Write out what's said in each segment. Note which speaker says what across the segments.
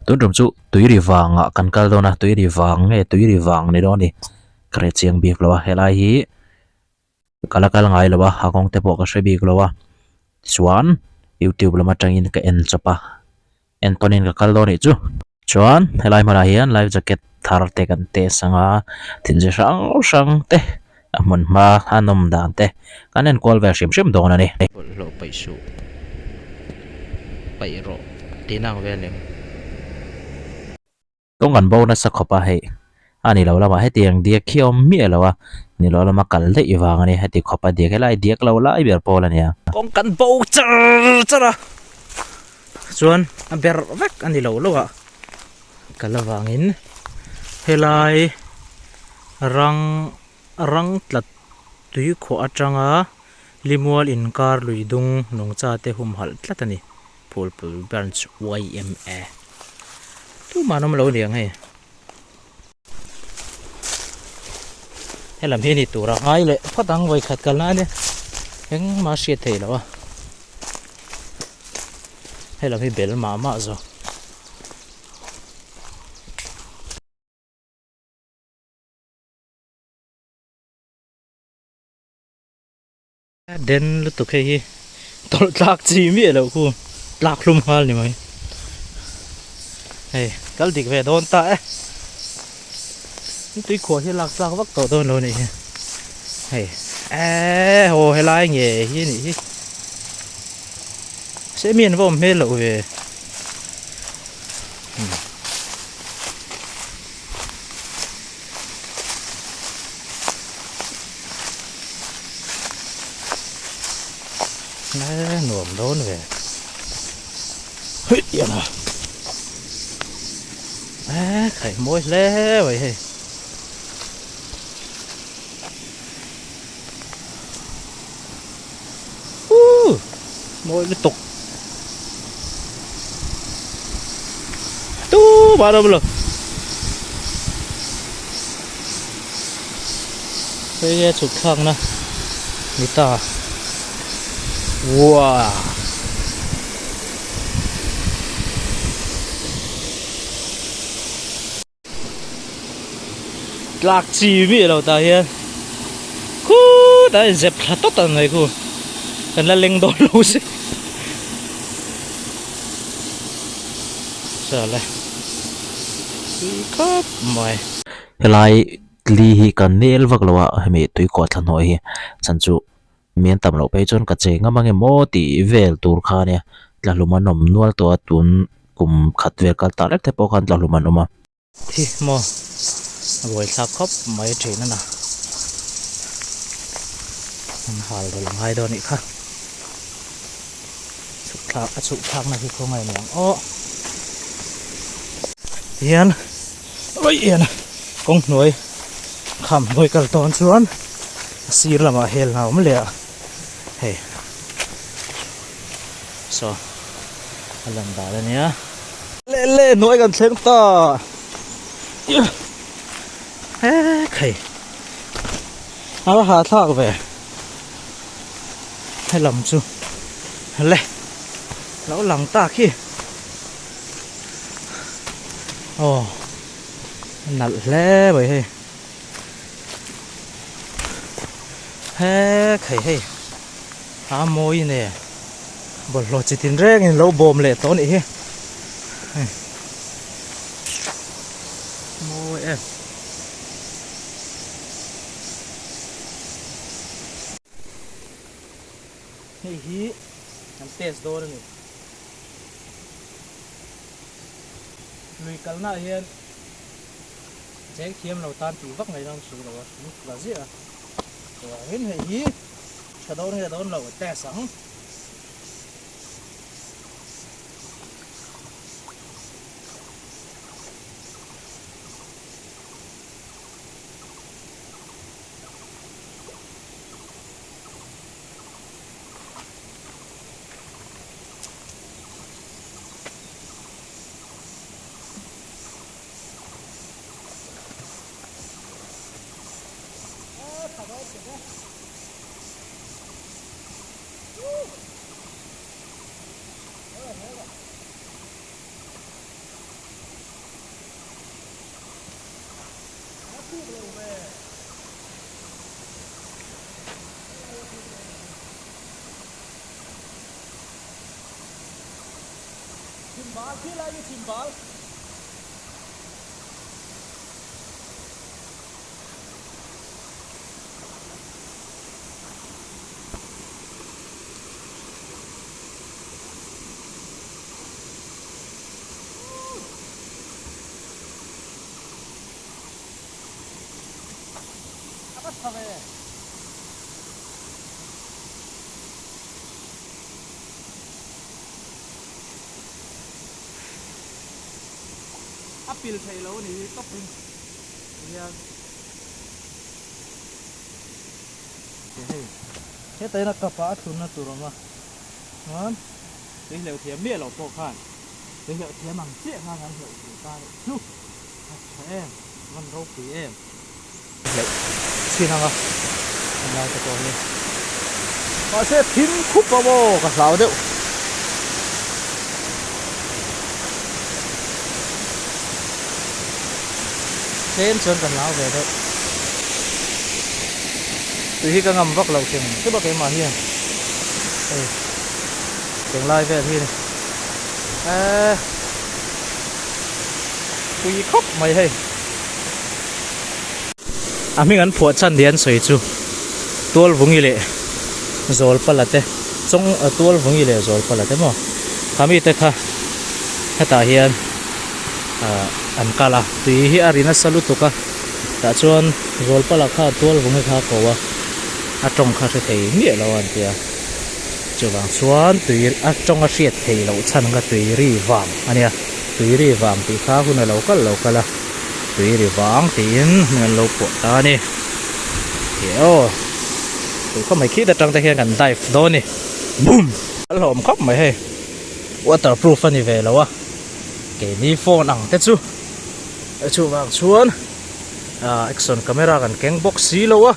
Speaker 1: tuần trồng chú tùy đi vàng à căn cái đó na tùy đi vàng nghe tùy đi vàng này đó nè cái chiang bia lo hay là hi cái ngay lo hakong te po ka shwe bia lo chuan YouTube lama tangin ka en chapa en tonin ka kal do ni chu chuan helai mara hian live jacket thar te kan te sanga thin je sang sang te amon ma hanom dan te kan en kol ver shim shim do na ni lo pai su pai ro tinang velem kong kan bo na sa khopa he ani lo lama he tiang dia khiom mi lo wa ni lo lama kal le iwang ani he ti khopa dia ke lai dia lo lai ber pol ania kong kan bo char chara chuan a ber vek ani lo lo wa kalawangin helai rang rang tlat tui kho atanga limual inkar luidung nongcha te hum hal tlatani pulpul branch YMA tu manom lo liang he helam hi ni tura ngai le phatang voi khat kal na ne heng ma sia thei lo helam hi bel ma ma zo den lu tu hi tol tlak chi mi lo ku tlak lum hal ni mai hey kal dik ve don ta tui kho hi lak tlak vak to don lo ni hey ho helai nge hi ni se mien vom me lo ve nuông đốn về hít vậy nè khẩy môi lé vậy môi liên tục tu bà đâu rồi cái chụp khang nè người ta wow lạc chi mi đâu ta hiền khu đã dẹp là tốt tận này khu cần là linh đôi lâu xí sợ lại khóc mày lại li hi kan nel vak lawa hemi tui ko thlan hoi hi chanchu mian tam lo pe chon ka che nga mangi mo ti vel tur kha ne la luma nom nual to tun kum khat vel kal ta lek te po khan la luma noma thi mo voi thak khop mai thei na na an hal ro lang hai do ni kha chu thak na ki ko ngai nang o hian oi hian kong noi kham voi kal ton chuan sir lama hel na om le hey so alam da la nia le noi kan thleng ta he khai ala ha thak ve hay lam chu le lão lằng ta khi nặng lẽ vậy hay he khẩy hay môi nè bột lột chỉ tin rác lâu bồm lệ to này môi em hi ăn test đồ này lùi cắn lại hiền chế kiếm đầu tan thì vắt ngày đang sụp rồi là gì à rồi hết hệ hi cái đó này đó là test sáng bal khi lại đi chim bal apa sampai apil thầy lâu này tóc hình thế tới là cặp phá thun nó tụi mà ngon đấy liệu thiếm miệng lẩu phổ khăn đấy liệu thiếm bằng chiếc ngang ngang hiệu của ta đấy chú em văn râu quý em liệu xin không lại cho tôi đi họ sẽ thím khúc vào bò cả sáu điệu đến sơn cần lão về thôi từ khi cái ngầm vóc lầu chừng cứ bao cái mà hiền tương lai về thì này quý khóc mày hay mình ăn phở chân điên sấy chú tuol vùng gì lệ rồi palate trong tuol vùng gì lệ rồi palate mà kami te kha heta hiền an kala tui hi arina salutuka ta chuan rol pala kha tual vungi kha kowa atong kha the thei nge lo an tia chuwang chuan tui atong a hriat thei lo chan nga tui ri wang ania tui ri wang ti kha huna lo kala tui ri wang tin men lo po ta ni yo tui kho mai khi ta tang ta hian kan dive do ni boom alom khop mai he waterproof ani ve lo wa ke ni phone ang te chu chu wang chuan action camera kan keng box si lo wa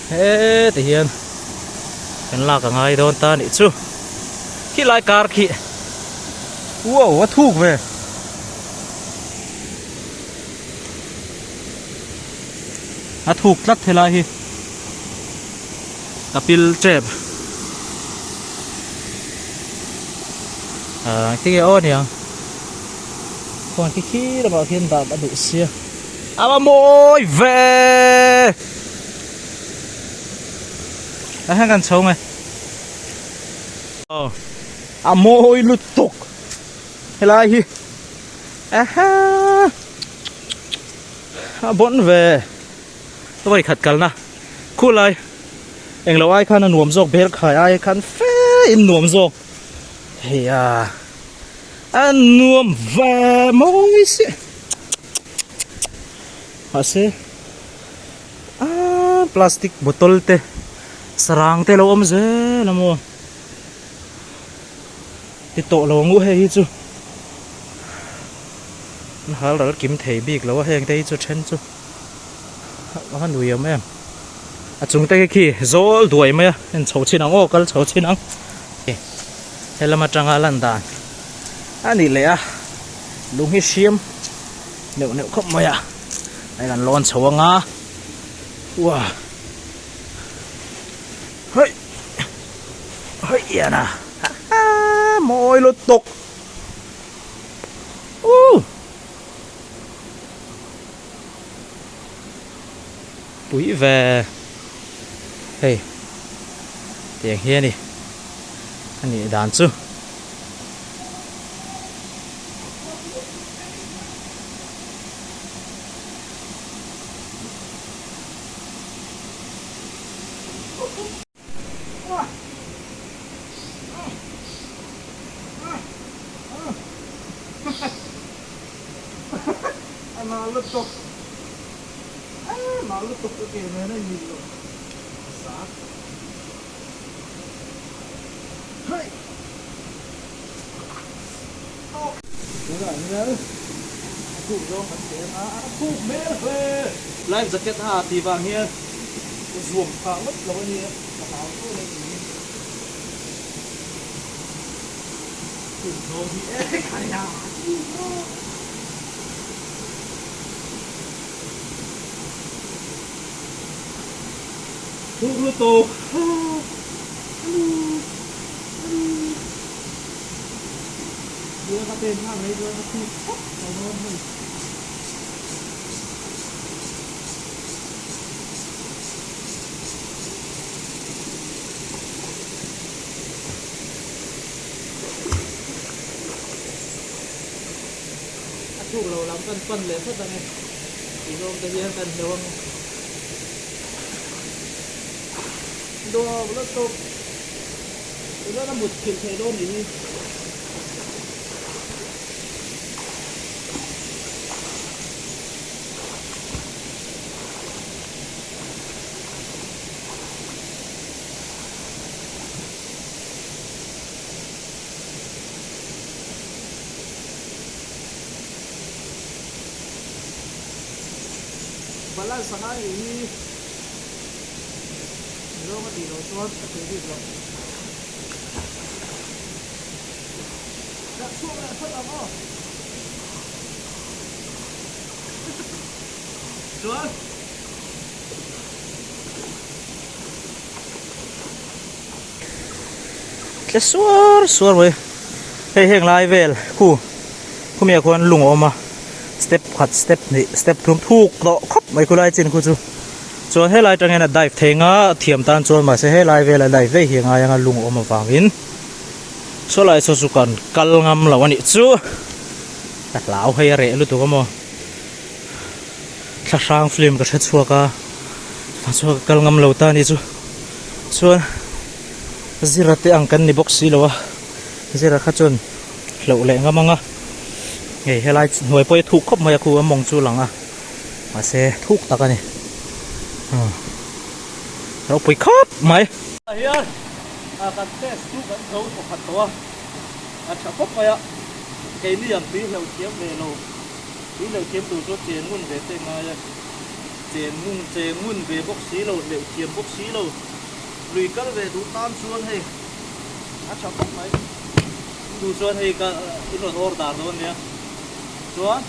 Speaker 1: he te hian kan la ka ngai don ta ni chu khi lai car khi wow wa thuk ve a thuk tlat thela hi kapil trep cái ô này còn cái khí là bảo hiền bảo đã đủ xia mà môi về hai con trâu này môi lụt tục hay là gì bốn về tôi phải khật cẩn na khu lại anh lâu ai khăn là nuông rộng bé khởi ai khăn phê in nuông rộng thì anh nuông về môi xí hả xí plastic bottle te sarang te lâu dễ là mua thì tổ lâu ngủ hay chứ hả là kiếm thấy biết lâu hay đây cho chân chứ hả nuôi em chúng ta cái khi gió đuổi mày anh cháu chín ăn ô cái cháu chín ăn thế là mà chẳng ai lần đàn anh đi lẽ đúng hi xiêm nếu không mày đây là lon cháu ngã wow hơi hơi yên môi lột tục bụi về hey tiền hiền đi anh đi đàn chứ mà lụt tục cái kia này nó nhìn rồi sát hey đúng rồi nhớ cụ do mình tiền cụ mê về lại giật cái thì vàng hiền ruộng phá mất rồi nhỉ tao tôi này cụ do thì cái nhà thuốc lúa tô đưa ra เป็นข้างในด้วยก็คือเราโดนเลยถูกเราล้ำปั้นเลยสักตอนนี้อีกลมตะเยียนกันเดี๋ยวดูรถตุ๊กรถน้ำบุดเข็มไทยโดนอย่างนี้บาลานซ์สายอย่างนี้เราก็ตีเราตัวตีดีเราแล้วช่วงนั้นเขาทำอ๋อช่วงจะสวยเว้ยเฮ้ยเฮงไลเวลคู่มีคนลุงออกมาสเต็ปขัดสเต็ปนี่สเต็ปทุ่มทุกต่อครบไม่คุยจริงคุณจูส่วนให้ลายจังเงินได้เทงะเทียมตานส่วนมาเสียให้ลายเวลาได้เวเฮียงยังลุงออกมาฟังวินส่วนลายสุกันกัลงามเหล่านี้จูแต่เหล่าให้เร่รู้ตัวก็มั้งถ้าสร้างฟิล์มก็เช็ดชัวร์ก็กัลงามเหล่าตานี่จูส่วนจิระเตอังกันในบ็อกซี่แล้ววะจิระขจรเหล่าแหลงก็มั้งอ่ะเฮ้ยลายหน่วยไปถูกครบมาคูมองจูหลังอ่ะมาเสียถูกตะกันนี่เราไปครบไหมเฮียการเทสทุกกันเขาถูกขัดตัวชักครบไปอ่ะเกมนี้อย่างปีเราเทียมเลยเราปีเราเทียมตัวตัวเจนมุ่นเวทมาเลยเจนมุ่นเวบ็อกซี่เราเดี๋ยวเทียมบ็อกซี่เราลุยกันเวดูตามส่วนให้ชักครบไหมดูส่วนให้ก็อินโนอร์ดาร์โดนเนี่ยส่วน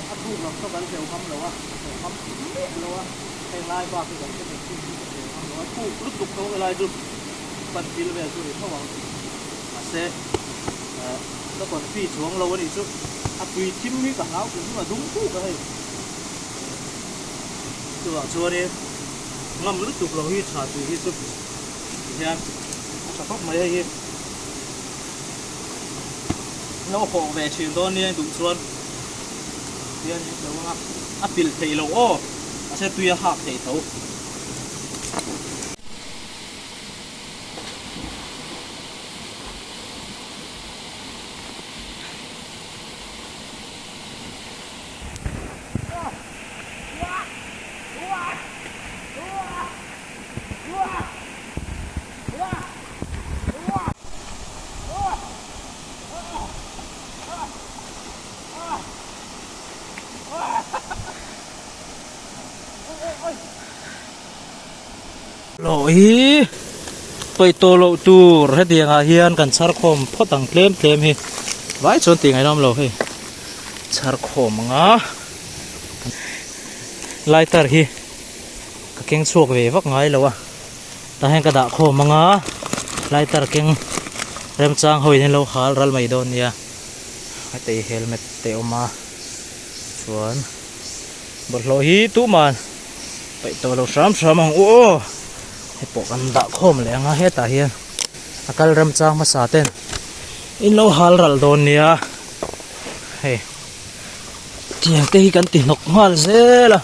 Speaker 1: อัดรูปเราเข้าไปเซลล์คำหรือว่าเซลล์คำเละหรือว่าให้ลายบ้าคือแบบจะเป็นที่เซลล์คำหรือว่าคู่ลุกตุกเขาลายดูปัดฟิลแบบสุดที่เขาหวังมาเซ่แล้วก่อนพี่ช่วงเราวันนี้ชุดอัดวีทิมนี่กับเขาคือที่มาดุ้งคู่กันให้ตัวชัวร์นี่งำลุกตุกเราที่ชาติที่สุดเฮียเฉพาะไม่ให้เราพอแบบชิมตอนนี้ดุส่วนเดี๋ยวนี้เราว่าอัดปิลเทโลโอ้อาศัยตัวหักเทโตโอ้ยไปโตโลตูเรดียงอาเฮียนกันชาร์คอมพอตังเคลมเฮไว้ชนติงไอ้น้องเราเฮ้ชาร์คอมงะไลเตอร์ฮีก็เก่งสวกเวฟักไงแล้ววะแต่ให้กระดาษคอมงะไลเตอร์เก่งเริ่มจางหอยในโลหะรัลไม่โดนเนี่ยไอเตะเฮลเมตเตะออกมาส่วนบทโลฮีตู้มันไปโตโลสามโอ้ให้ปกันดักคมเลยง่ะเฮตาเฮียนอาการเริ่มจางมาสาเต้นอินโลหะรัลโดนเนี่ยเฮ้เตียงเตะกันตินกหัวเสียละ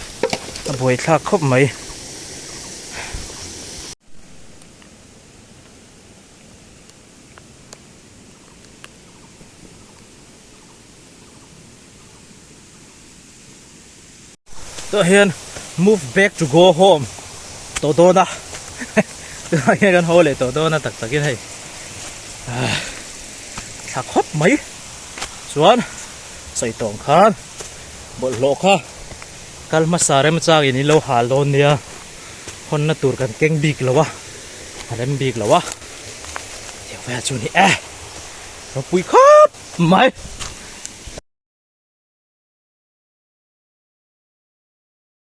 Speaker 1: บวยทักครบไหมตัวเฮียน move back to go home โตนะตัวเฮียนกันโฮเลยโตนะตักกินให้ทักครบไหมส่วนใส่ตองคานบนโลกค่ะกัลมาสาเรมจากอินี่โลหะโลนเนี่ยคนน่ะตูดกันเก่งบีกแล้ววะอะไรมันบีกแล้ววะเดี๋ยวแวะจูนี่เราปุยครับไหม